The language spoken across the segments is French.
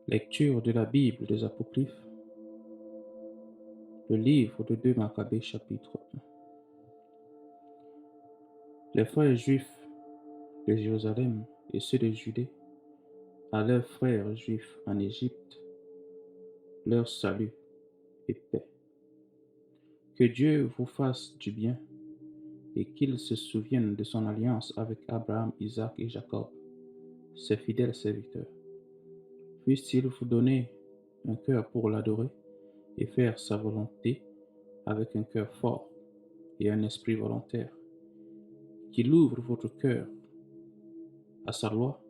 Lecture de la Bible des Apocryphes, le livre de 2 Maccabées chapitre 1. Les frères juifs de Jérusalem et ceux de Judée, à leurs frères juifs en Égypte, leur salut et paix. Que Dieu vous fasse du bien et qu'il se souvienne de son alliance avec Abraham, Isaac et Jacob, ses fidèles serviteurs. Puisse-t-il vous donner un cœur pour l'adorer et faire sa volonté avec un cœur fort et un esprit volontaire, qu'il ouvre votre cœur à sa loi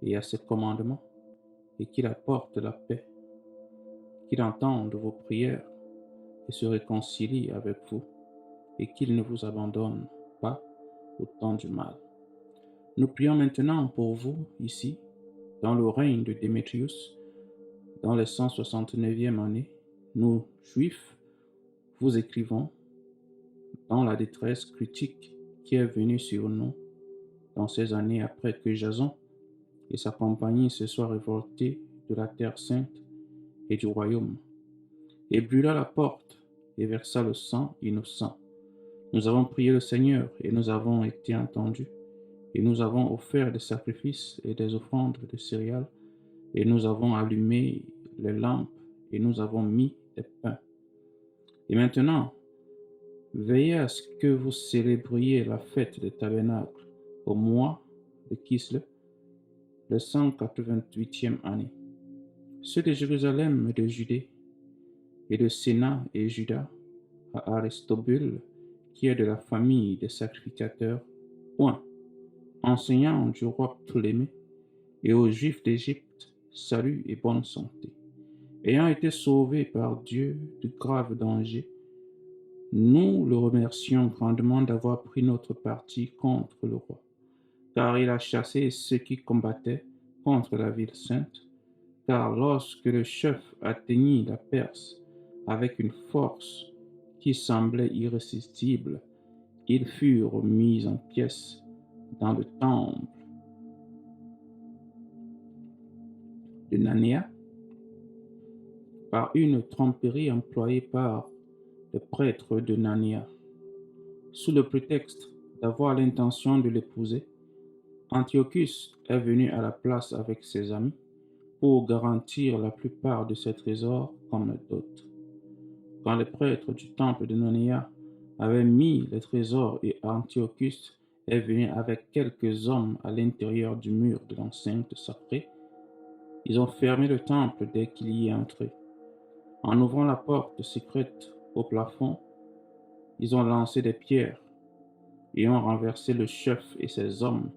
et à ses commandements, et qu'il apporte la paix, qu'il entende vos prières et se réconcilie avec vous, et qu'il ne vous abandonne pas au temps du mal. Nous prions maintenant pour vous ici, dans le règne de Démétrius, dans les 169e année, nous, Juifs, vous écrivons dans la détresse critique qui est venue sur nous dans ces années après que Jason et sa compagnie se soient révoltés de la terre sainte et du royaume, et brûla la porte et versa le sang innocent. Nous avons prié le Seigneur et nous avons été entendus, et nous avons offert des sacrifices et des offrandes de céréales, et nous avons allumé les lampes et nous avons mis des pains. Et maintenant, veillez à ce que vous célébriez la fête des tabernacles au mois de Kisle, le 188e année. Ceux de Jérusalem et de Judée, et de Sénat et Juda, à Aristobule, qui est de la famille des sacrificateurs, point, enseignant du roi Ptolémée, et aux Juifs d'Égypte, salut et bonne santé. Ayant été sauvés par Dieu du grave danger, nous le remercions grandement d'avoir pris notre parti contre le roi, car il a chassé ceux qui combattaient contre la ville sainte, car lorsque le chef atteignit la Perse avec une force qui semblait irrésistible, ils furent mis en pièces dans le temple de Nanéa par une tromperie employée par les prêtres de Nanéa. Sous le prétexte d'avoir l'intention de l'épouser, Antiochus est venu à la place avec ses amis pour garantir la plupart de ses trésors comme dot. Quand les prêtres du temple de Nanéa avaient mis les trésors et Antiochus est venu avec quelques hommes à l'intérieur du mur de l'enceinte sacrée, ils ont fermé le temple dès qu'il y est entré. En ouvrant la porte secrète au plafond, ils ont lancé des pierres et ont renversé le chef et ses hommes,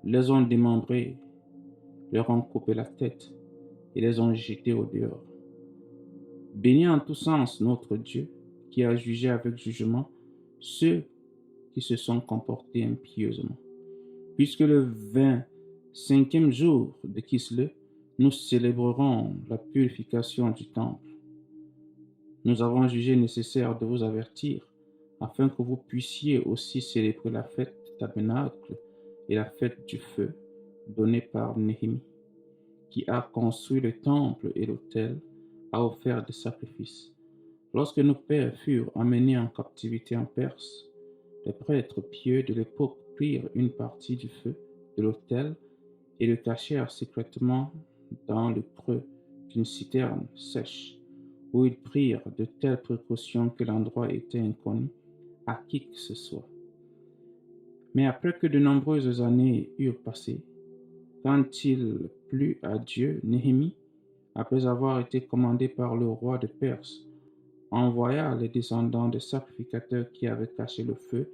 les ont démembrés, leur ont coupé la tête et les ont jetés au dehors. Bénis en tous sens notre Dieu, qui a jugé avec jugement ceux qui se sont comportés impieusement. Puisque le 25e jour de Kisle, nous célébrerons la purification du temple. Nous avons jugé nécessaire de vous avertir, afin que vous puissiez aussi célébrer la fête du tabernacle et la fête du feu, donnée par Néhémie, qui a construit le temple et l'autel, a offert des sacrifices. Lorsque nos pères furent emmenés en captivité en Perse, les prêtres pieux de l'époque prirent une partie du feu de l'autel et le cachèrent secrètement dans le creux d'une citerne sèche, où ils prirent de telles précautions que l'endroit était inconnu à qui que ce soit. Mais après que de nombreuses années eurent passé, quand il plut à Dieu, Néhémie, après avoir été commandé par le roi de Perse, envoya les descendants des sacrificateurs qui avaient caché le feu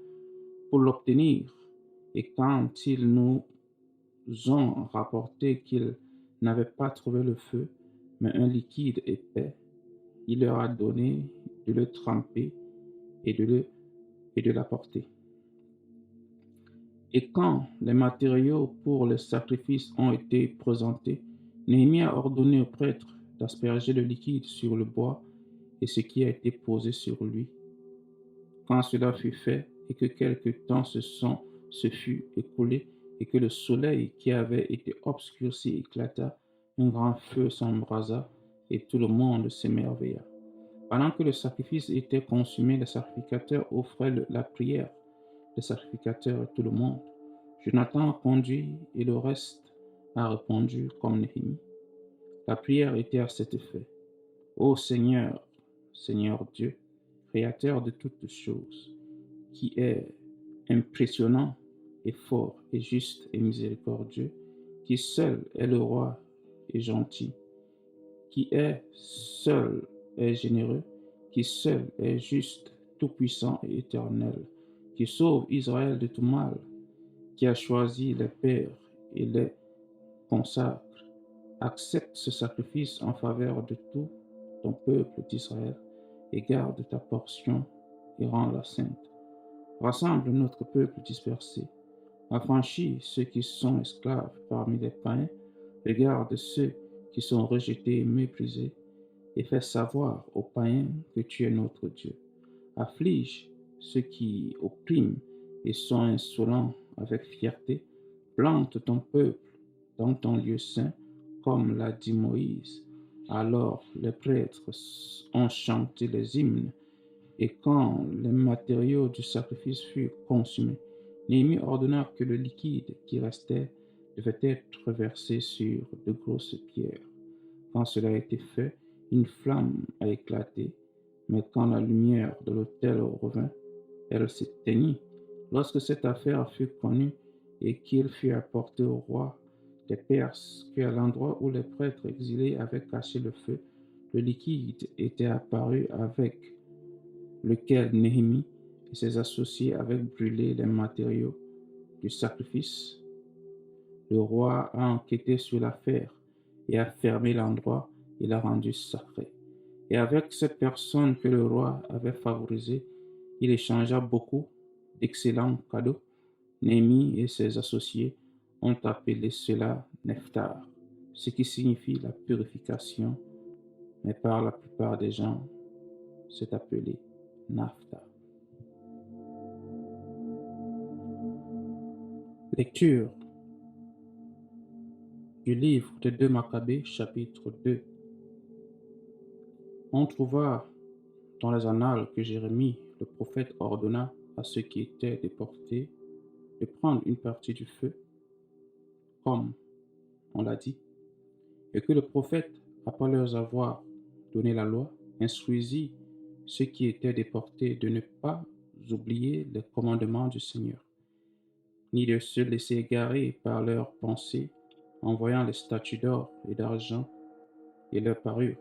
pour l'obtenir. Et quand ils nous ont rapporté qu'ils n'avaient pas trouvé le feu, mais un liquide épais, il leur a donné de le tremper et de l'apporter. Et quand les matériaux pour le sacrifice ont été présentés, Néhémie a ordonné aux prêtres d'asperger le liquide sur le bois et ce qui a été posé sur lui. Quand cela fut fait et que quelque temps se fut écoulé et que le soleil qui avait été obscurci éclata, Un grand feu s'embrasa et tout le monde s'émerveilla. Pendant que le sacrifice était consumé, le sacrificateur offrait la prière. Le sacrificateur et tout le monde. Jonathan a conduit et le reste a répondu comme Néhémie. La prière était à cet effet. Ô Seigneur, Seigneur Dieu, Créateur de toutes choses, qui est impressionnant et fort et juste et miséricordieux, qui seul est le roi et gentil, qui est seul est généreux, qui seul est juste, tout-puissant et éternel, qui sauve Israël de tout mal, qui a choisi les pères et les consacre. Accepte ce sacrifice en faveur de tout ton peuple d'Israël et garde ta portion et rends-la sainte. Rassemble notre peuple dispersé. Affranchis ceux qui sont esclaves parmi les païens. Regarde ceux qui sont rejetés et méprisés et fais savoir aux païens que tu es notre Dieu. Afflige ceux qui oppriment et sont insolents avec fierté. Plante ton peuple dans ton lieu saint, comme l'a dit Moïse. Alors les prêtres ont chanté les hymnes, et quand les matériaux du sacrifice furent consumés, Néhémie ordonna que le liquide qui restait devait être versé sur de grosses pierres. Quand cela a été fait, une flamme a éclaté, mais quand la lumière de l'autel revint, elle s'éteignit. Lorsque cette affaire fut connue et qu'il fut apporté au roi des Perses qu'à l'endroit où les prêtres exilés avaient caché le feu, le liquide était apparu avec lequel Néhémie et ses associés avaient brûlé les matériaux du sacrifice. Le roi a enquêté sur l'affaire et a fermé l'endroit et l'a rendu sacré. Et avec cette personne que le roi avait favorisée, il échangea beaucoup d'excellents cadeaux. Néhémie et ses associés ont appelé cela Nephtar, ce qui signifie la purification, mais par la plupart des gens, c'est appelé Naphtha. Lecture du livre de 2 Maccabées, chapitre 2. On trouva dans les annales que Jérémie, le prophète, ordonna à ceux qui étaient déportés de prendre une partie du feu, comme on l'a dit, et que le prophète, après leur avoir donné la loi, instruisit ceux qui étaient déportés de ne pas oublier les commandements du Seigneur, ni de se laisser égarer par leurs pensées en voyant les statues d'or et d'argent et leurs parures.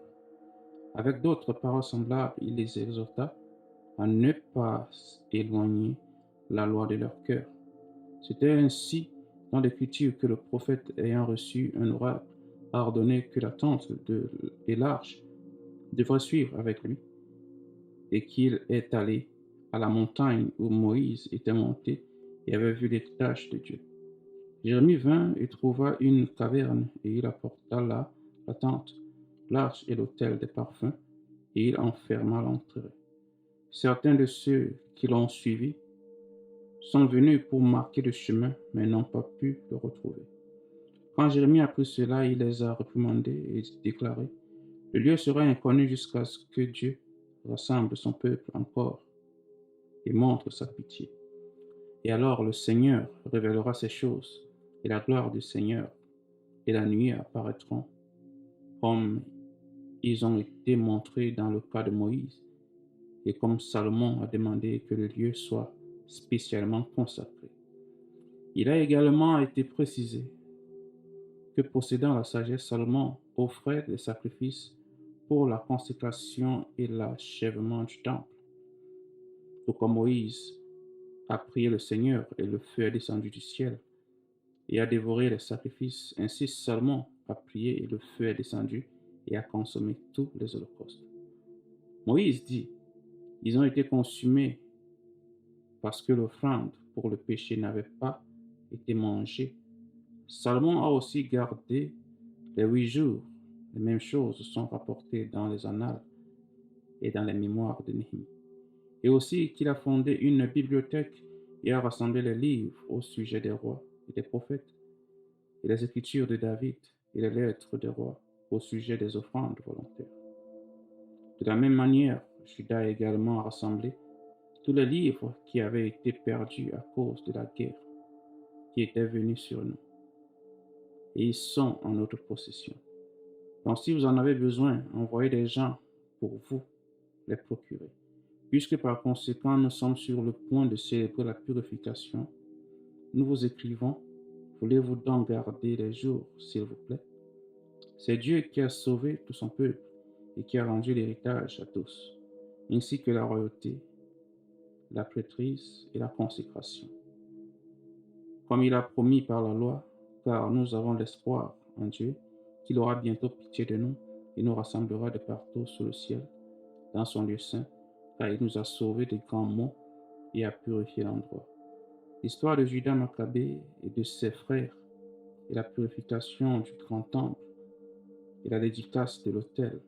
Avec d'autres paroles semblables, il les exhorta à ne pas éloigner la loi de leur cœur. C'était ainsi dans l'Écriture que le prophète, ayant reçu un oracle, a ordonné que la tente et l'arche devraient suivre avec lui, et qu'il est allé à la montagne où Moïse était monté et avait vu les tâches de Dieu. Jérémie vint et trouva une caverne, et il apporta là la tente, l'arche et l'autel des parfums, et il enferma l'entrée. Certains de ceux qui l'ont suivi sont venus pour marquer le chemin, mais n'ont pas pu le retrouver. Quand Jérémie apprit cela, il les a réprimandés et déclaré: le lieu sera inconnu jusqu'à ce que Dieu rassemble son peuple encore et montre sa pitié. Et alors le Seigneur révélera ces choses, et la gloire du Seigneur et la nuit apparaîtront, comme ils ont été montrés dans le cas de Moïse, et comme Salomon a demandé que le lieu soit spécialement consacré. Il a également été précisé que, possédant la sagesse, Salomon offrait des sacrifices pour la consécration et l'achèvement du temple. Tout comme Moïse a prié le Seigneur et le feu est descendu du ciel et a dévoré les sacrifices, ainsi Salomon a prié et le feu est descendu et a consommé tous les holocaustes. Moïse dit: ils ont été consumés parce que l'offrande pour le péché n'avait pas été mangée. Salomon a aussi gardé les 8 jours. Les mêmes choses sont rapportées dans les annales et dans les mémoires de Néhémie. Et aussi qu'il a fondé une bibliothèque et a rassemblé les livres au sujet des rois et des prophètes et les écritures de David et les lettres des rois au sujet des offrandes volontaires. De la même manière, Judas a également rassemblé tous les livres qui avaient été perdus à cause de la guerre qui était venue sur nous, et ils sont en notre possession. Donc si vous en avez besoin, envoyez des gens pour vous les procurer. Puisque par conséquent nous sommes sur le point de célébrer la purification, nous vous écrivons, voulez-vous donc garder les jours, s'il vous plaît? C'est Dieu qui a sauvé tout son peuple et qui a rendu l'héritage à tous, ainsi que la royauté, la prêtrise et la consécration. Comme il a promis par la loi, car nous avons l'espoir en Dieu qu'il aura bientôt pitié de nous et nous rassemblera de partout sous le ciel, dans son lieu saint, car il nous a sauvés des grands maux et a purifié l'endroit. L'histoire de Judas Maccabée et de ses frères, et la purification du grand temple, et la dédicace de l'autel,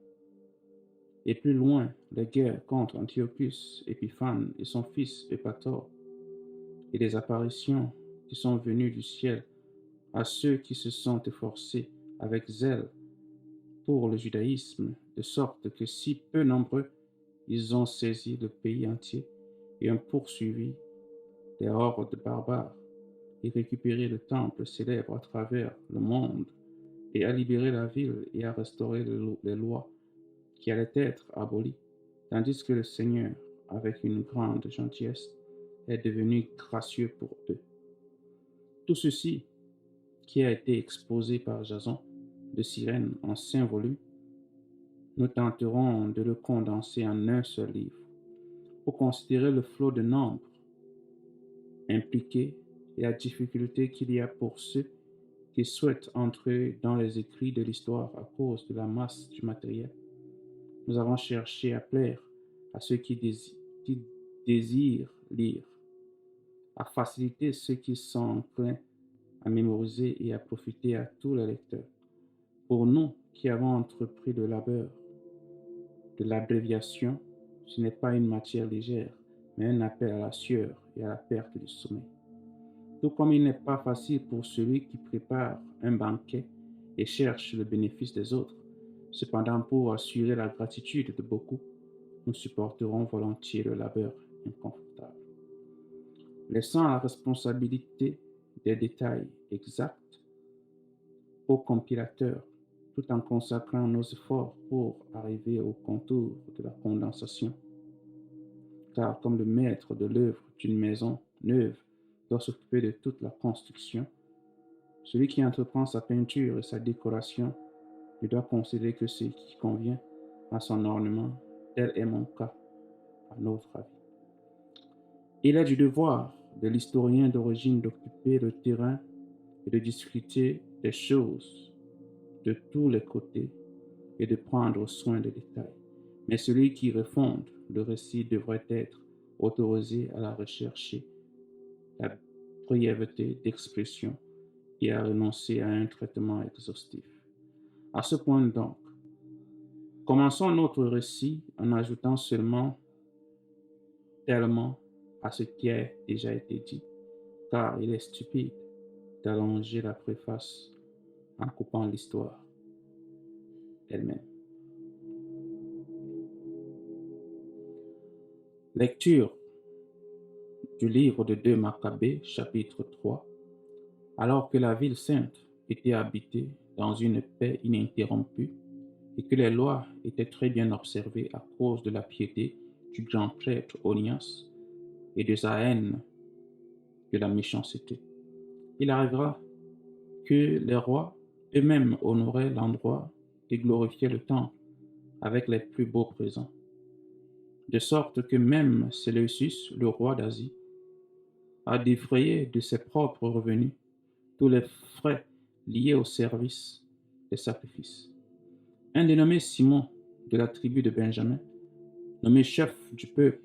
et plus loin, les guerres contre Antiochus Épiphane et son fils Eupator, et les apparitions qui sont venues du ciel à ceux qui se sont efforcés avec zèle pour le judaïsme, de sorte que si peu nombreux, ils ont saisi le pays entier et ont poursuivi les hordes barbares et récupéré le temple célèbre à travers le monde et à libérer la ville et à restaurer les lois qui allaient être abolies, tandis que le Seigneur, avec une grande gentillesse, est devenu gracieux pour eux. Tout ceci, qui a été exposé par Jason de Cyrène en 5 volumes, nous tenterons de le condenser en un seul livre, pour considérer le flot de nombres impliqués et la difficulté qu'il y a pour ceux qui souhaitent entrer dans les écrits de l'histoire à cause de la masse du matériel. Nous avons cherché à plaire à ceux qui désirent lire, à faciliter ceux qui sont enclins à mémoriser et à profiter à tous les lecteurs. Pour nous qui avons entrepris le labeur de l'abréviation, ce n'est pas une matière légère, mais un appel à la sueur et à la perte du sommeil. Tout comme il n'est pas facile pour celui qui prépare un banquet et cherche le bénéfice des autres, cependant pour assurer la gratitude de beaucoup, nous supporterons volontiers le labeur inconfortable. Laissant la responsabilité des détails exacts au compilateur, tout en consacrant nos efforts pour arriver au contour de la condensation. Car comme le maître de l'œuvre d'une maison neuve doit s'occuper de toute la construction, celui qui entreprend sa peinture et sa décoration ne doit considérer que ce qui convient à son ornement. Tel est mon cas, à notre avis. Il est du devoir de l'historien d'origine d'occuper le terrain et de discuter des choses de tous les côtés et de prendre soin des détails. Mais celui qui refonde le récit devrait être autorisé à la rechercher, la brièveté d'expression et à renoncer à un traitement exhaustif. À ce point donc, commençons notre récit en ajoutant seulement tellement à ce qui a déjà été dit, car il est stupide d'allonger la préface en coupant l'histoire elle-même. Lecture du livre de 2 Maccabées, chapitre 3. Alors que la ville sainte était habitée dans une paix ininterrompue et que les lois étaient très bien observées à cause de la piété du grand prêtre Onias et de sa haine de la méchanceté, il arrivera que les rois eux-mêmes honoraient l'endroit et glorifiaient le temple avec les plus beaux présents, de sorte que même Séleucus, le roi d'Asie, a défrayé de ses propres revenus tous les frais liés au service des sacrifices. Un dénommé Simon de la tribu de Benjamin, nommé chef du peuple,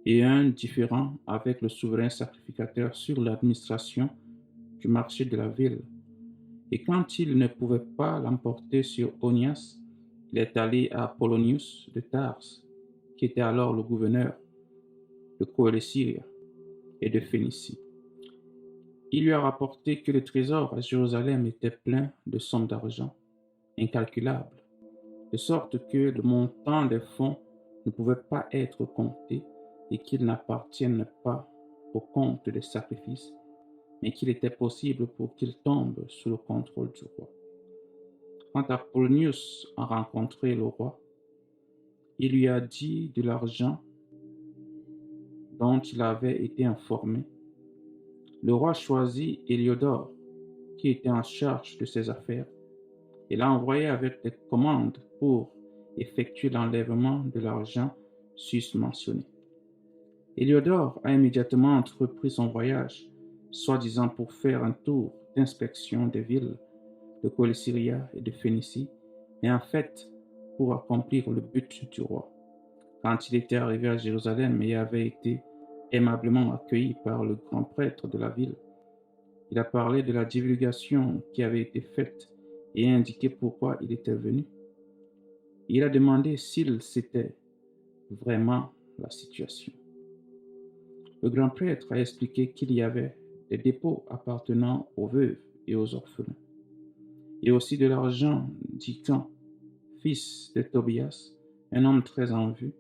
et un différend avec le souverain sacrificateur sur l'administration du marché de la ville. Et quand il ne pouvait pas l'emporter sur Onias, il est allé à Polonius de Tars, qui était alors le gouverneur de Coëlsyrie et de Phénicie. Il lui a rapporté que le trésor à Jérusalem était plein de sommes d'argent incalculables, de sorte que le montant des fonds ne pouvait pas être compté et qu'ils n'appartiennent pas au compte des sacrifices, mais qu'il était possible pour qu'ils tombent sous le contrôle du roi. Quand Apollonius a rencontré le roi, il lui a dit de l'argent dont il avait été informé. Le roi choisit Héliodore, qui était en charge de ses affaires, et l'a envoyé avec des commandes pour effectuer l'enlèvement de l'argent susmentionné. Héliodore a immédiatement entrepris son voyage, soi-disant pour faire un tour d'inspection des villes de Colésyria et de Phénicie, mais en fait pour accomplir le but du roi. Quand il était arrivé à Jérusalem et avait été aimablement accueilli par le grand prêtre de la ville, il a parlé de la divulgation qui avait été faite et a indiqué pourquoi il était venu. Il a demandé s'il c'était vraiment la situation. Le grand prêtre a expliqué qu'il y avait des dépôts appartenant aux veuves et aux orphelins, et aussi de l'argent d'Ican, fils de Tobias, un homme très en vue,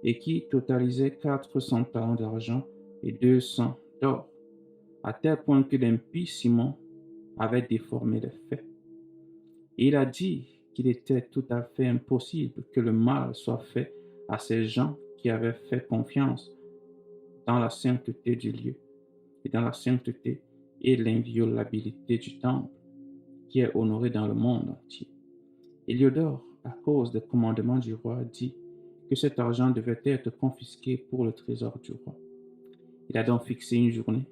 et qui totalisait 400 talents d'argent et 200 d'or, à tel point que l'impie Simon avait déformé les faits. Et il a dit qu'il était tout à fait impossible que le mal soit fait à ces gens qui avaient fait confiance dans la sainteté du lieu et dans la sainteté et l'inviolabilité du temple qui est honoré dans le monde entier. Héliodore, à cause des commandements du roi, dit que cet argent devait être confisqué pour le trésor du roi. Il a donc fixé une journée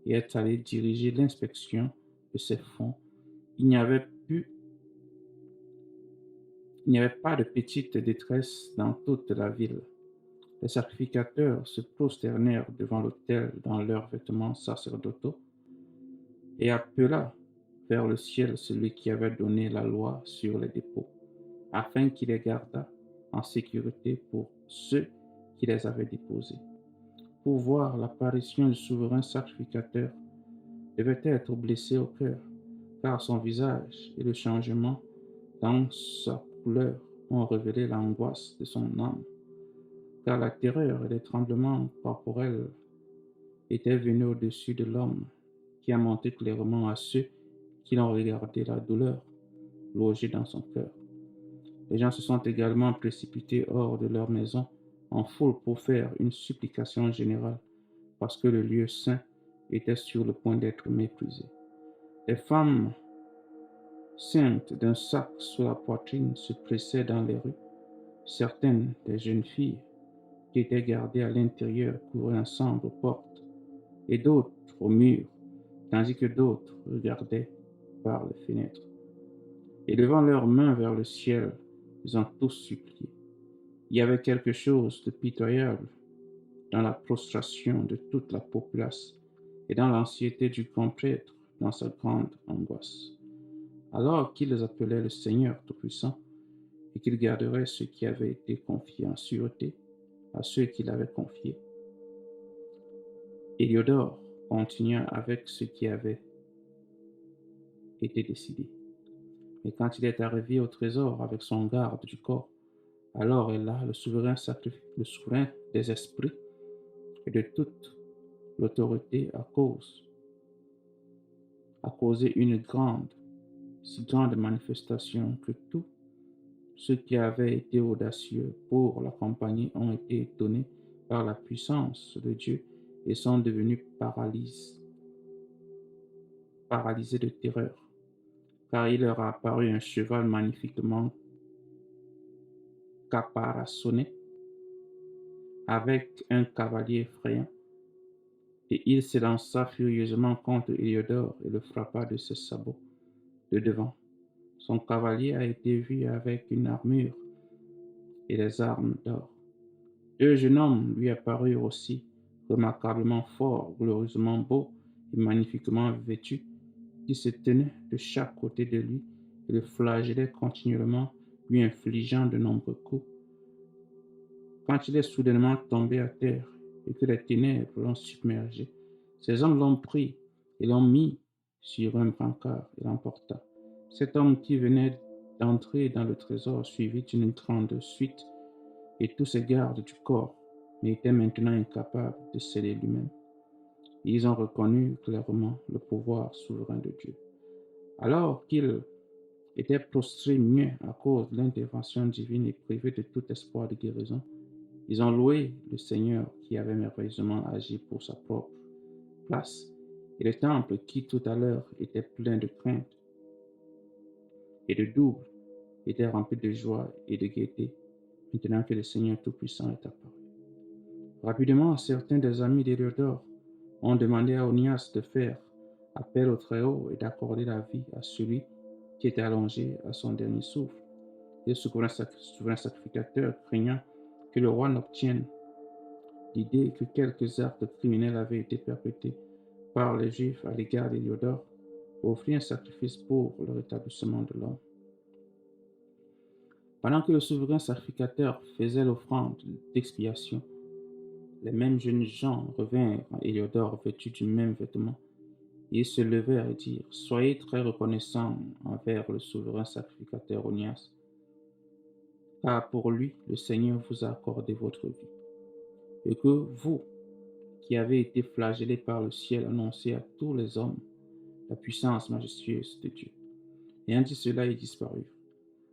et est allé diriger l'inspection de ces fonds. Il n'y avait pas de petite détresse dans toute la ville. Les sacrificateurs se prosternèrent devant l'autel dans leurs vêtements sacerdotaux et appela vers le ciel celui qui avait donné la loi sur les dépôts, afin qu'il les gardât en sécurité pour ceux qui les avaient déposés. Pour voir l'apparition du souverain sacrificateur devait être blessé au cœur, car son visage et le changement dans sa couleur ont révélé l'angoisse de son âme, car la terreur et les tremblements corporels étaient venus au-dessus de l'homme, qui a montré clairement à ceux qui l'ont regardé la douleur logée dans son cœur. Les gens se sont également précipités hors de leur maison en foule pour faire une supplication générale, parce que le lieu saint était sur le point d'être méprisé. Les femmes ceintes d'un sac sur la poitrine se pressaient dans les rues. Certaines des jeunes filles qui étaient gardées à l'intérieur couraient ensemble aux portes, et d'autres au mur, tandis que d'autres regardaient par les fenêtres. Et levant leurs mains vers le ciel, ils ont tous supplié. Il y avait quelque chose de pitoyable dans la prostration de toute la populace et dans l'anxiété du grand prêtre dans sa grande angoisse. Alors qu'ils appelaient le Seigneur Tout-Puissant et qu'il garderait ce qui avait été confié en sûreté à ceux qui l'avaient confié, Héliodore continua avec ce qui avait été décidé. Mais quand il est arrivé au trésor avec son garde du corps, alors est là le souverain des esprits et de toute l'autorité a causé une si grande manifestation que tous ceux qui avaient été audacieux pour l'accompagner ont été étonnés par la puissance de Dieu et sont devenus paralysés de terreur, car il leur a apparu un cheval magnifiquement caparaçonné avec un cavalier effrayant, et il s'élança furieusement contre Héliodore et le frappa de ses sabots de devant. Son cavalier a été vu avec une armure et des armes d'or. Deux jeunes hommes lui apparurent aussi, remarquablement forts, glorieusement beaux et magnifiquement vêtus, qui se tenaient de chaque côté de lui et le flagellaient continuellement, lui infligeant de nombreux coups. Quand il est soudainement tombé à terre et que les ténèbres l'ont submergé, Ces hommes l'ont pris et l'ont mis sur un brancard et l'emporta. Cet homme qui venait d'entrer dans le trésor suivi d'une grande suite et tous ses gardes du corps, mais était maintenant incapable de sceller lui-même. Ils ont reconnu clairement le pouvoir souverain de Dieu. Alors qu'ils étaient prostrés muets à cause de l'intervention divine et privés de tout espoir de guérison, ils ont loué le Seigneur qui avait merveilleusement agi pour sa propre place. Et le temple qui tout à l'heure était plein de crainte et de double était rempli de joie et de gaieté, maintenant que le Seigneur Tout-Puissant est apparu. Rapidement, certains des amis d'Héliodore ont demandé à Onias de faire appel au Très-Haut et d'accorder la vie à celui qui était allongé à son dernier souffle. Et le souverain sacrificateur, craignant que le roi n'obtienne l'idée que quelques actes criminels avaient été perpétrés par les Juifs à l'égard d'Héliodore, offrit un sacrifice pour le rétablissement de l'homme. Pendant que le souverain sacrificateur faisait l'offrande d'expiation, les mêmes jeunes gens revinrent à Héliodore vêtus du même vêtement. Ils se levèrent et dirent: Soyez très reconnaissants envers le souverain sacrificateur Onias, car pour lui le Seigneur vous a accordé votre vie, et que vous, qui avez été flagellés par le ciel, annoncez à tous les hommes la puissance majestueuse de Dieu. Ayant dit cela, ils disparurent.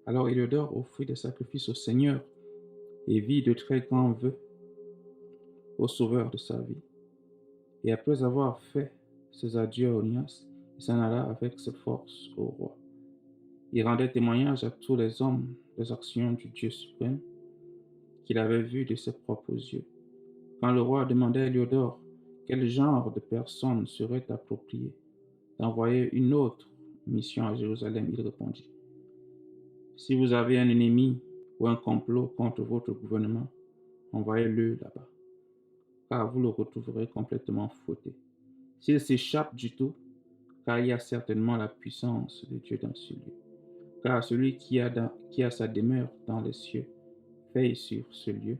Alors Héliodore offrit des sacrifices au Seigneur et vit de très grands vœux au Sauveur de sa vie. Et après avoir fait ses adieux à Onias, il s'en alla avec ses forces au roi. Il rendait témoignage à tous les hommes des actions du Dieu suprême qu'il avait vues de ses propres yeux. Quand le roi demandait à Héliodore quel genre de personne serait approprié d'envoyer une autre mission à Jérusalem, il répondit: Si vous avez un ennemi ou un complot contre votre gouvernement, envoyez-le là-bas, car vous le retrouverez complètement fouetté. S'il s'échappe du tout, car il y a certainement la puissance de Dieu dans ce lieu. Car celui qui a sa demeure dans les cieux veille sur ce lieu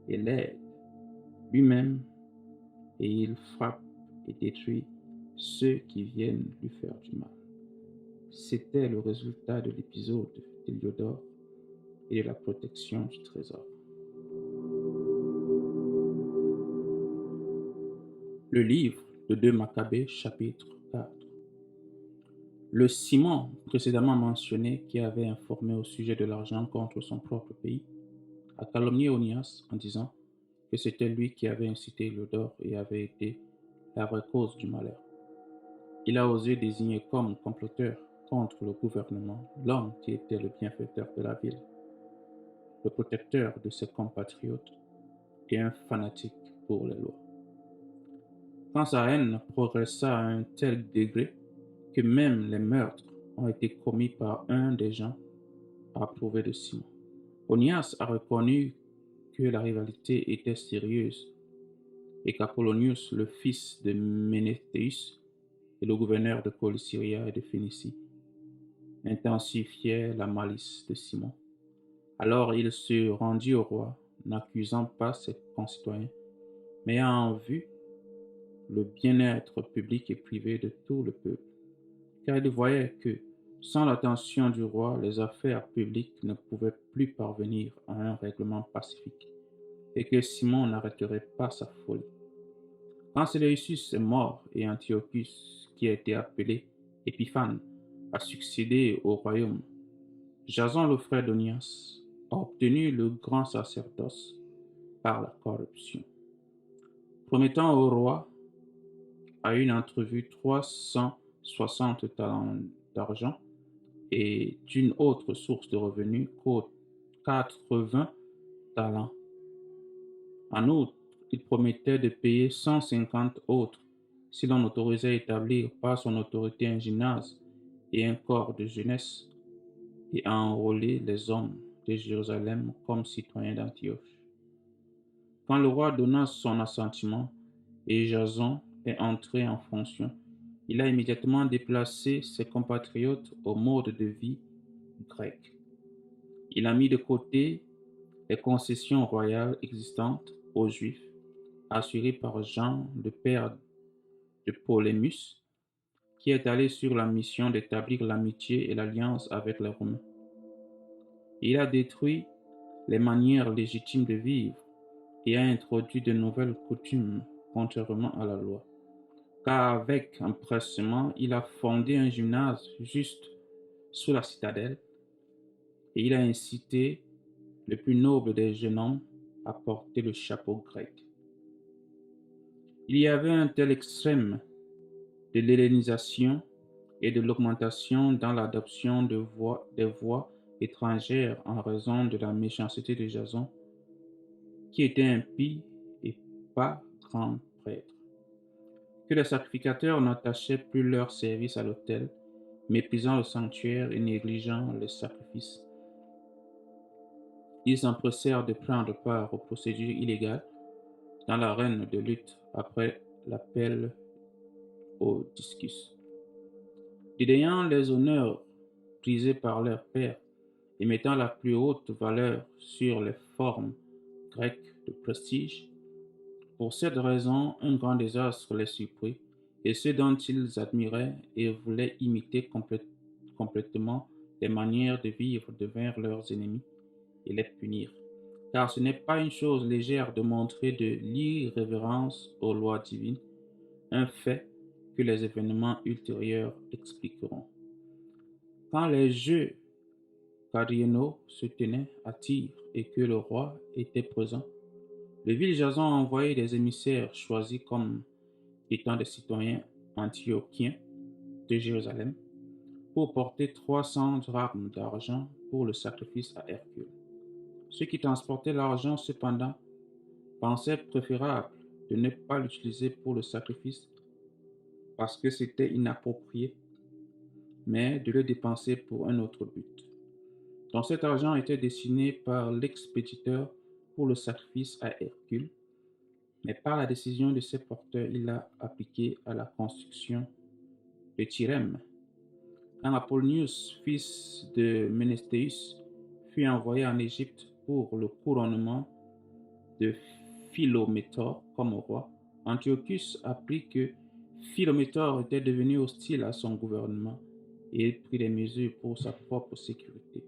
et l'aide lui-même, et il frappe et détruit ceux qui viennent lui faire du mal. C'était le résultat de l'épisode d'Héliodore et de la protection du trésor. Le livre de 2 Maccabées, chapitre 4. Le Simon, précédemment mentionné, qui avait informé au sujet de l'argent contre son propre pays, a calomnié Onias en disant que c'était lui qui avait incité Héliodore et avait été la vraie cause du malheur. Il a osé désigner comme comploteur contre le gouvernement l'homme qui était le bienfaiteur de la ville, le protecteur de ses compatriotes et un fanatique pour les lois. Quand sa haine progressa à un tel degré que même les meurtres ont été commis par un des gens approuvés de Simon, Onias a reconnu que la rivalité était sérieuse et qu'Apollonius, le fils de Ménéthéus et le gouverneur de Colysyria et de Phénicie, intensifiait la malice de Simon. Alors il se rendit au roi, n'accusant pas ses concitoyens, mais ayant en vue le bien-être public et privé de tout le peuple, car il voyait que, sans l'attention du roi, les affaires publiques ne pouvaient plus parvenir à un règlement pacifique, et que Simon n'arrêterait pas sa folie. Quand Séleucus est mort et Antiochus, qui a été appelé Épiphane, a succédé au royaume, Jason, le frère d'Onias, a obtenu le grand sacerdoce par la corruption, promettant au roi à une entrevue 360 talents d'argent et d'une autre source de revenus qu'aux 80 talents. En outre, il promettait de payer 150 autres si l'on autorisait à établir par son autorité un gymnase et un corps de jeunesse et à enrôler les hommes de Jérusalem comme citoyens d'Antioche. Quand le roi donna son assentiment et Jason est entré en fonction, il a immédiatement déplacé ses compatriotes au mode de vie grec. Il a mis de côté les concessions royales existantes aux Juifs, assurées par Jean, le père de Polémus, qui est allé sur la mission d'établir l'amitié et l'alliance avec les Romains. Il a détruit les manières légitimes de vivre et a introduit de nouvelles coutumes contrairement à la loi. Car avec empressement, il a fondé un gymnase juste sous la citadelle et il a incité le plus noble des jeunes hommes à porter le chapeau grec. Il y avait un tel extrême de l'hellénisation et de l'augmentation dans l'adoption des voix étrangères en raison de la méchanceté de Jason, qui était impie et pas grand prêtre, que les sacrificateurs n'attachaient plus leur service à l'autel, méprisant le sanctuaire et négligeant les sacrifices. Ils s'empressèrent de prendre part aux procédures illégales dans l'arène de lutte après l'appel au discus. Dédaignant les honneurs prisés par leur père et mettant la plus haute valeur sur les formes grecques de prestige, pour cette raison, un grand désastre les surprit, et ceux dont ils admiraient et voulaient imiter complètement les manières de vivre devinrent leurs ennemis et les punirent. Car ce n'est pas une chose légère de montrer de l'irrévérence aux lois divines, un fait que les événements ultérieurs expliqueront. Quand les jeux quadriennaux se tenaient à Tyr et que le roi était présent, le vil Jason a envoyé des émissaires choisis comme étant des citoyens antiochiens de Jérusalem pour porter 300 drachmes d'argent pour le sacrifice à Hercule. Ceux qui transportaient l'argent, cependant, pensaient préférable de ne pas l'utiliser pour le sacrifice parce que c'était inapproprié, mais de le dépenser pour un autre but. Donc cet argent était destiné par l'expéditeur pour le sacrifice à Hercule, mais par la décision de ses porteurs, il l'a appliqué à la construction de Tyrème. Quand Apollonius, fils de Ménestheus, fut envoyé en Égypte pour le couronnement de Philométor comme roi, Antiochus apprit que Philométor était devenu hostile à son gouvernement et il prit des mesures pour sa propre sécurité.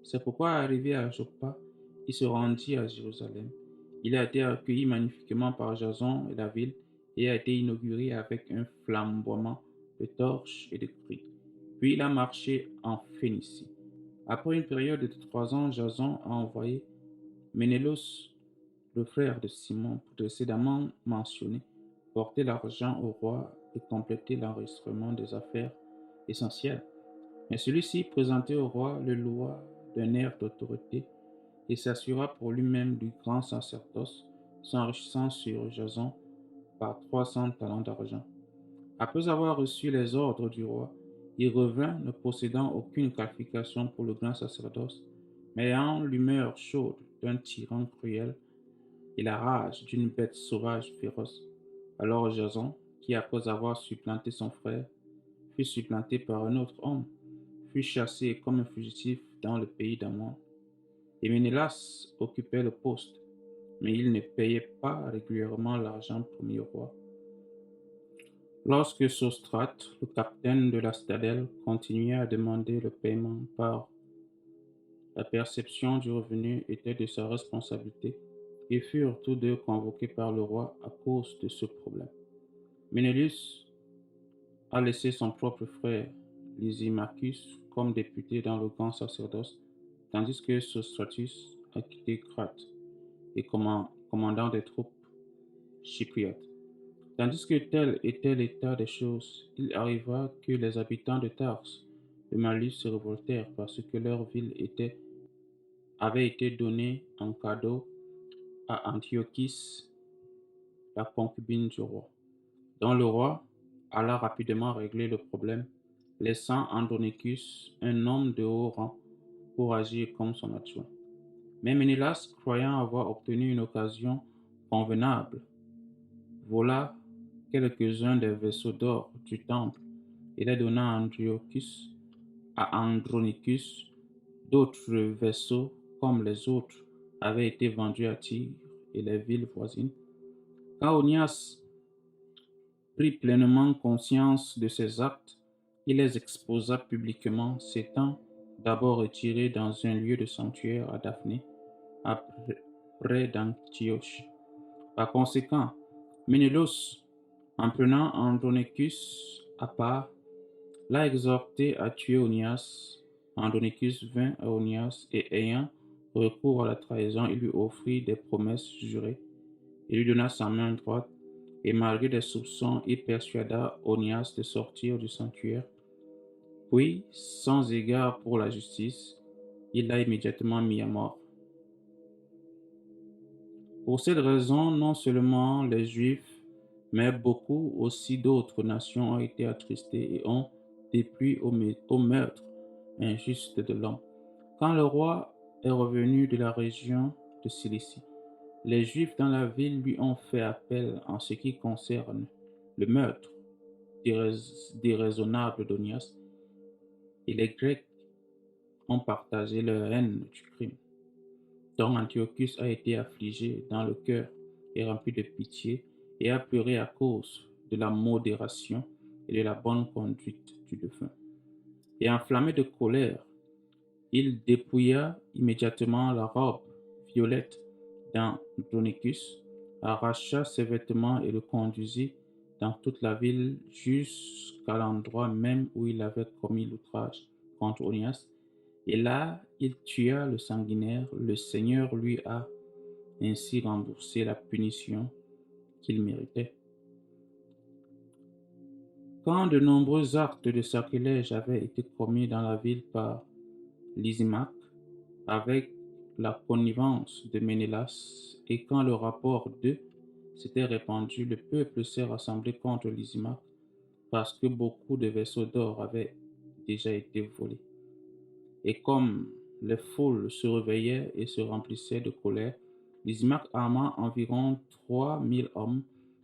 C'est pourquoi, arrivé à Joppa, il se rendit à Jérusalem. Il a été accueilli magnifiquement par Jason et la ville et a été inauguré avec un flamboiement de torches et de cris. Puis il a marché en Phénicie. Après une période de 3 ans, Jason a envoyé Ménélos, le frère de Simon, précédemment mentionné, porter l'argent au roi et compléter l'enregistrement des affaires essentielles. Mais celui-ci présentait au roi le loi d'un air d'autorité et s'assura pour lui-même du grand sacerdoce, s'enrichissant sur Jason par 300 talents d'argent. Après avoir reçu les ordres du roi, il revint ne possédant aucune qualification pour le grand sacerdoce, mais ayant l'humeur chaude d'un tyran cruel et la rage d'une bête sauvage féroce. Alors Jason, qui après avoir supplanté son frère, fut supplanté par un autre homme, fut chassé comme un fugitif dans le pays d'Ammon. Et Ménélas occupait le poste, mais il ne payait pas régulièrement l'argent promis au roi. Lorsque Sostrate, le capitaine de la citadelle, continuait à demander le paiement par la perception du revenu était de sa responsabilité, ils furent tous deux convoqués par le roi à cause de ce problème. Ménélius a laissé son propre frère Lysimachus comme député dans le grand sacerdoce, tandis que Sostratus a quitté Crate et commandant des troupes chypriotes. Tandis que tel était l'état des choses, il arriva que les habitants de Tarse de Malus se révoltèrent parce que leur ville avait été donnée en cadeau à Antiochis, la concubine du roi, dont le roi alla rapidement régler le problème, laissant Andronicus, un homme de haut rang, pour agir comme son adjoint. Mais Ménélas, croyant avoir obtenu une occasion convenable, vola quelques-uns des vaisseaux d'or du temple et les donna à Andronicus. D'autres vaisseaux, comme les autres, avaient été vendus à Tyr et les villes voisines. Quand Onias prit pleinement conscience de ses actes, il les exposa publiquement, s'étant d'abord retiré dans un lieu de sanctuaire à Daphné, près d'Antioche. Par conséquent, Ménélos, en prenant Andronicus à part, l'a exhorté à tuer Onias. Andronicus vint à Onias et ayant recours à la trahison, il lui offrit des promesses jurées. Il lui donna sa main droite et malgré des soupçons, il persuada Onias de sortir du sanctuaire. Puis, sans égard pour la justice, il l'a immédiatement mis à mort. Pour cette raison, non seulement les Juifs, mais beaucoup aussi d'autres nations ont été attristés et ont déplu au meurtre injuste de l'homme. Quand le roi est revenu de la région de Cilicie, les Juifs dans la ville lui ont fait appel en ce qui concerne le meurtre déraisonnable d'Onias, et les Grecs ont partagé leur haine du crime. Donc Antiochus a été affligé dans le cœur et rempli de pitié et a pleuré à cause de la modération et de la bonne conduite du défunt. Et enflammé de colère, il dépouilla immédiatement la robe violette d'Andronicus, arracha ses vêtements et le conduisit dans toute la ville jusqu'à l'endroit même où il avait commis l'outrage contre Onias. Et là, il tua le sanguinaire. Le Seigneur lui a ainsi remboursé la punition qu'il méritait. Quand de nombreux actes de sacrilège avaient été commis dans la ville par Lysimaque, avec la connivence de Ménélas, et quand le rapport d'eux s'était répandu, le peuple s'est rassemblé contre Lysimaque, parce que beaucoup de vaisseaux d'or avaient déjà été volés. Et comme les foules se réveillaient et se remplissaient de colère, Lysimaque arma environ 3000 hommes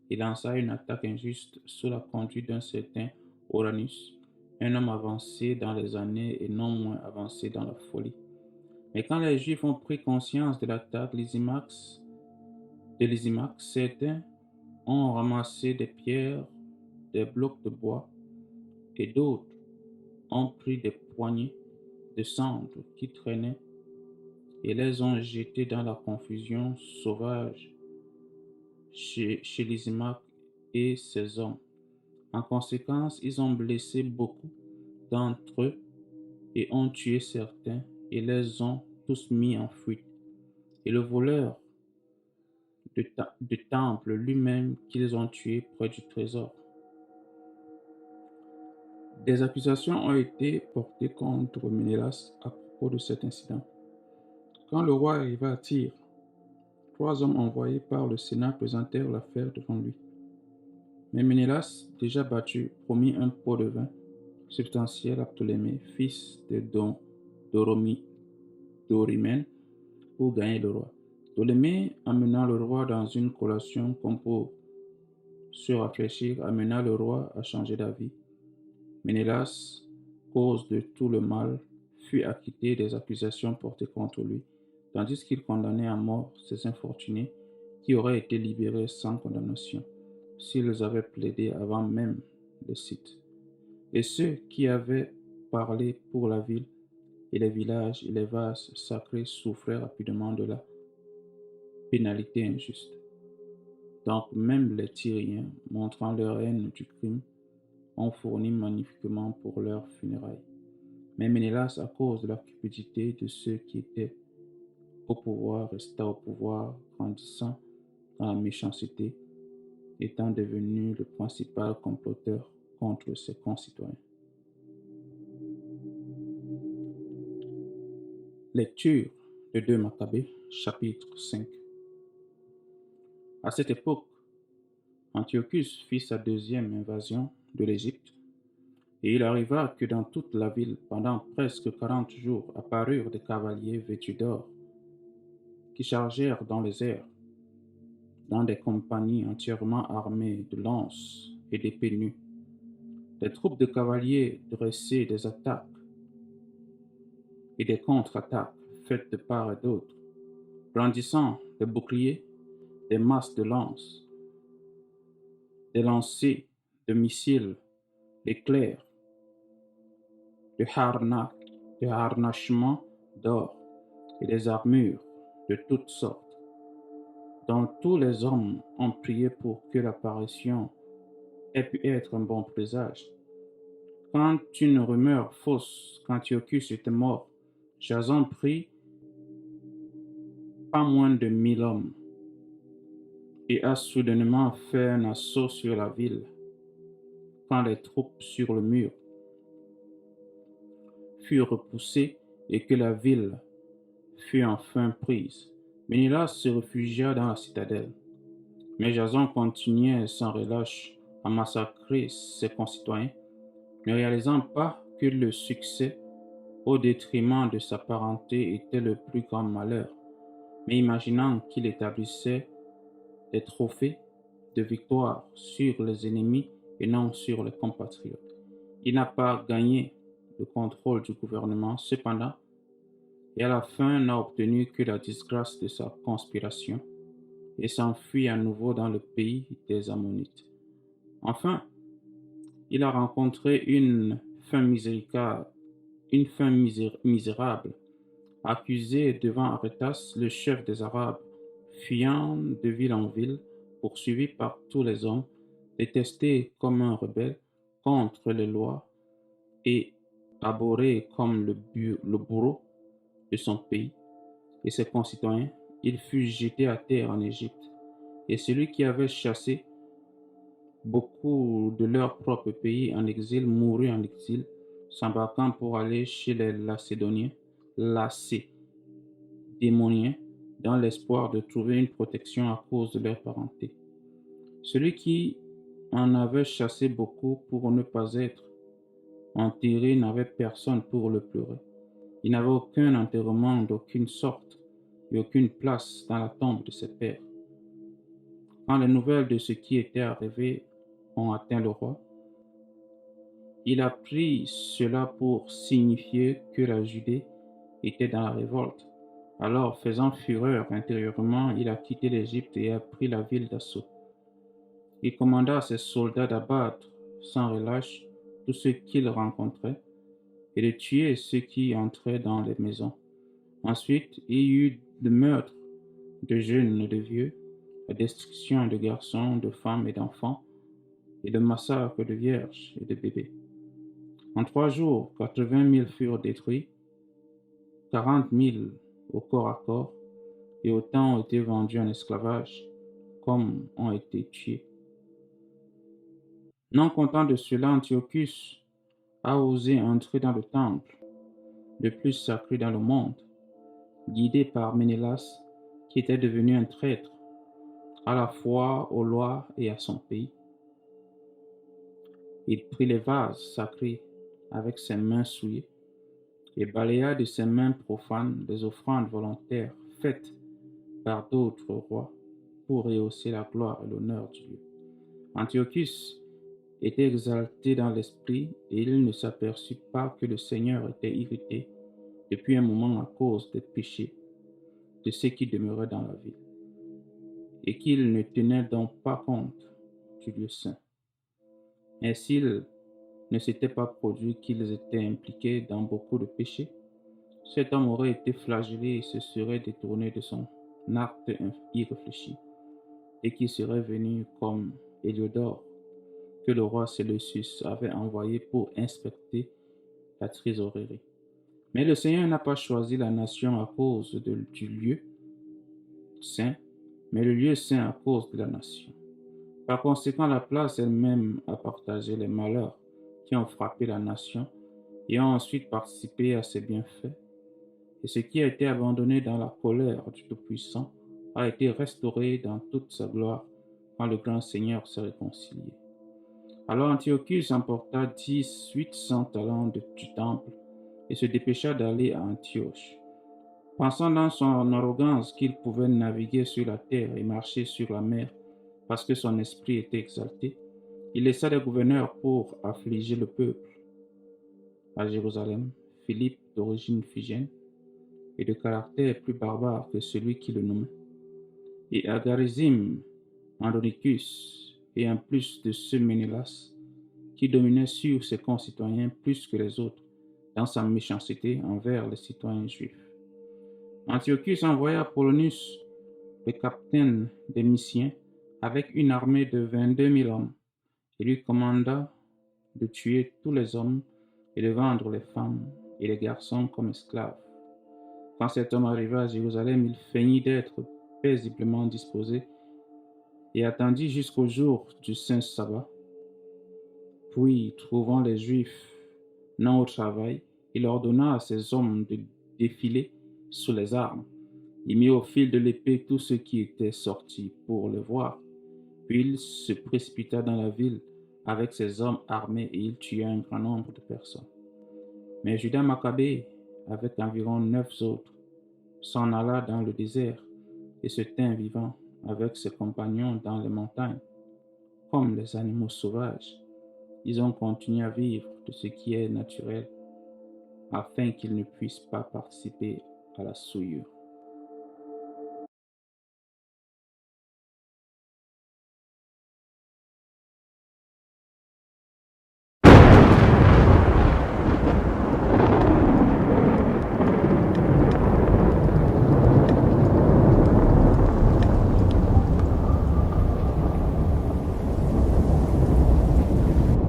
et lança une attaque injuste sous la conduite d'un certain Oranus, un homme avancé dans les années et non moins avancé dans la folie. Mais quand les Juifs ont pris conscience de l'attaque de Lysimaque, certains ont ramassé des pierres, des blocs de bois, et d'autres ont pris des poignées de cendres qui traînaient et les ont jetés dans la confusion sauvage chez Lysimaque et ses hommes. En conséquence, ils ont blessé beaucoup d'entre eux et ont tué certains et les ont tous mis en fuite. Et le voleur du temple lui-même qu'ils ont tué près du trésor. Des accusations ont été portées contre Ménélas à propos de cet incident. Quand le roi arriva à Tyr, 3 hommes envoyés par le Sénat présentèrent l'affaire devant lui. Mais Ménélas, déjà battu, promit un pot de vin substantiel à Ptolémée, fils de Dorimène, pour gagner le roi. Ptolémée, amenant le roi dans une collation comme pour se rafraîchir, amena le roi à changer d'avis. Ménélas, cause de tout le mal, fut acquitté des accusations portées contre lui, tandis qu'il condamnait à mort ces infortunés qui auraient été libérés sans condamnation, s'ils avaient plaidé avant même le site. Et ceux qui avaient parlé pour la ville et les villages et les vases sacrés souffraient rapidement de la pénalité injuste. Donc même les Tyriens, montrant leur haine du crime, ont fourni magnifiquement pour leurs funérailles. Mais Ménélas, à cause de la cupidité de ceux qui étaient au pouvoir, resta au pouvoir, grandissant dans la méchanceté, étant devenu le principal comploteur contre ses concitoyens. Lecture de 2 Maccabées, chapitre 5. À cette époque, Antiochus fit sa deuxième invasion de l'Égypte, et il arriva que dans toute la ville, pendant presque 40 jours, apparurent des cavaliers vêtus d'or, qui chargèrent dans les airs, dans des compagnies entièrement armées de lances et d'épées nues. Des troupes de cavaliers dressaient des attaques et des contre-attaques faites de part et d'autre, brandissant des boucliers, des masses de lances, des lancers, de missiles, d'éclairs, de harnachements d'or et des armures de toutes sortes, dont tous les hommes ont prié pour que l'apparition ait pu être un bon présage. Quand une rumeur fausse qu'Antiochus était mort, Jason prit pas moins de 1000 hommes et a soudainement fait un assaut sur la ville quand les troupes sur le mur furent repoussées et que la ville fut enfin prise. Ménélas se réfugia dans la citadelle, mais Jason continuait sans relâche à massacrer ses concitoyens, ne réalisant pas que le succès au détriment de sa parenté était le plus grand malheur, mais imaginant qu'il établissait des trophées de victoire sur les ennemis et non sur les compatriotes. Il n'a pas gagné le contrôle du gouvernement, cependant, et à la fin n'a obtenu que la disgrâce de sa conspiration et s'enfuit à nouveau dans le pays des Ammonites. Enfin, il a rencontré une fin misérable, accusé devant Arétas, le chef des Arabes, fuyant de ville en ville, poursuivi par tous les hommes, détesté comme un rebelle contre les lois et abhorré comme le bourreau de son pays et ses concitoyens, il fut jeté à terre en Égypte. Et celui qui avait chassé beaucoup de leur propre pays en exil mourut en exil, s'embarquant pour aller chez les Lacédémoniens, dans l'espoir de trouver une protection à cause de leur parenté. Celui qui en avait chassé beaucoup pour ne pas être enterré n'avait personne pour le pleurer. Il n'avait aucun enterrement d'aucune sorte et aucune place dans la tombe de ses pères. Quand les nouvelles de ce qui était arrivé ont atteint le roi, il a pris cela pour signifier que la Judée était dans la révolte. Alors, faisant fureur intérieurement, il a quitté l'Égypte et a pris la ville d'assaut. Il commanda à ses soldats d'abattre sans relâche tous ceux qu'il rencontrait et de tuer ceux qui entraient dans les maisons. Ensuite, il y eut le meurtre de jeunes et de vieux, la destruction de garçons, de femmes et d'enfants, et le massacre de vierges et de bébés. En 3 jours, 80 000 furent détruits, 40 000 au corps à corps, et autant ont été vendus en esclavage, comme ont été tués. Non content de cela, Antiochus a osé entrer dans le temple, le plus sacré dans le monde, guidé par Ménélas, qui était devenu un traître, à la fois aux lois et à son pays. Il prit les vases sacrés avec ses mains souillées et balaya de ses mains profanes les offrandes volontaires faites par d'autres rois pour rehausser la gloire et l'honneur du lieu. Antiochus était exalté dans l'esprit et il ne s'aperçut pas que le Seigneur était irrité depuis un moment à cause des péchés de ceux qui demeuraient dans la ville, et qu'il ne tenait donc pas compte du lieu saint. Et s'il ne s'était pas produit qu'ils étaient impliqués dans beaucoup de péchés, cet homme aurait été flagellé et se serait détourné de son acte irréfléchi, et qui serait venu comme Héliodore, que le roi Séleucus avait envoyé pour inspecter la trésorerie. Mais le Seigneur n'a pas choisi la nation à cause du lieu saint, mais le lieu saint à cause de la nation. Par conséquent, la place elle-même a partagé les malheurs qui ont frappé la nation et ont ensuite participé à ses bienfaits. Et ce qui a été abandonné dans la colère du Tout-Puissant a été restauré dans toute sa gloire quand le grand Seigneur s'est réconcilié. Alors Antiochus emporta 800 talents du temple et se dépêcha d'aller à Antioche. Pensant dans son arrogance qu'il pouvait naviguer sur la terre et marcher sur la mer parce que son esprit était exalté, il laissa des gouverneurs pour affliger le peuple. À Jérusalem, Philippe, d'origine phrygienne et de caractère plus barbare que celui qui le nommait, et à Garizim, Andronicus, et en plus de ce Ménélas, qui dominait sur ses concitoyens plus que les autres dans sa méchanceté envers les citoyens juifs. Antiochus envoya à Polonius, le capitaine des Mysiens, avec une armée de 22 000 hommes, et lui commanda de tuer tous les hommes et de vendre les femmes et les garçons comme esclaves. Quand cet homme arriva à Jérusalem, il feignit d'être paisiblement disposé et attendit jusqu'au jour du saint sabbat. Puis, trouvant les Juifs non au travail, il ordonna à ses hommes de défiler sous les armes. Il mit au fil de l'épée tous ceux qui étaient sortis pour le voir. Puis il se précipita dans la ville avec ses hommes armés et il tua un grand nombre de personnes. Mais Judas Maccabée, avec environ 9 autres, s'en alla dans le désert et se tint vivant avec ses compagnons dans les montagnes. Comme les animaux sauvages, ils ont continué à vivre de ce qui est naturel, afin qu'ils ne puissent pas participer à la souillure.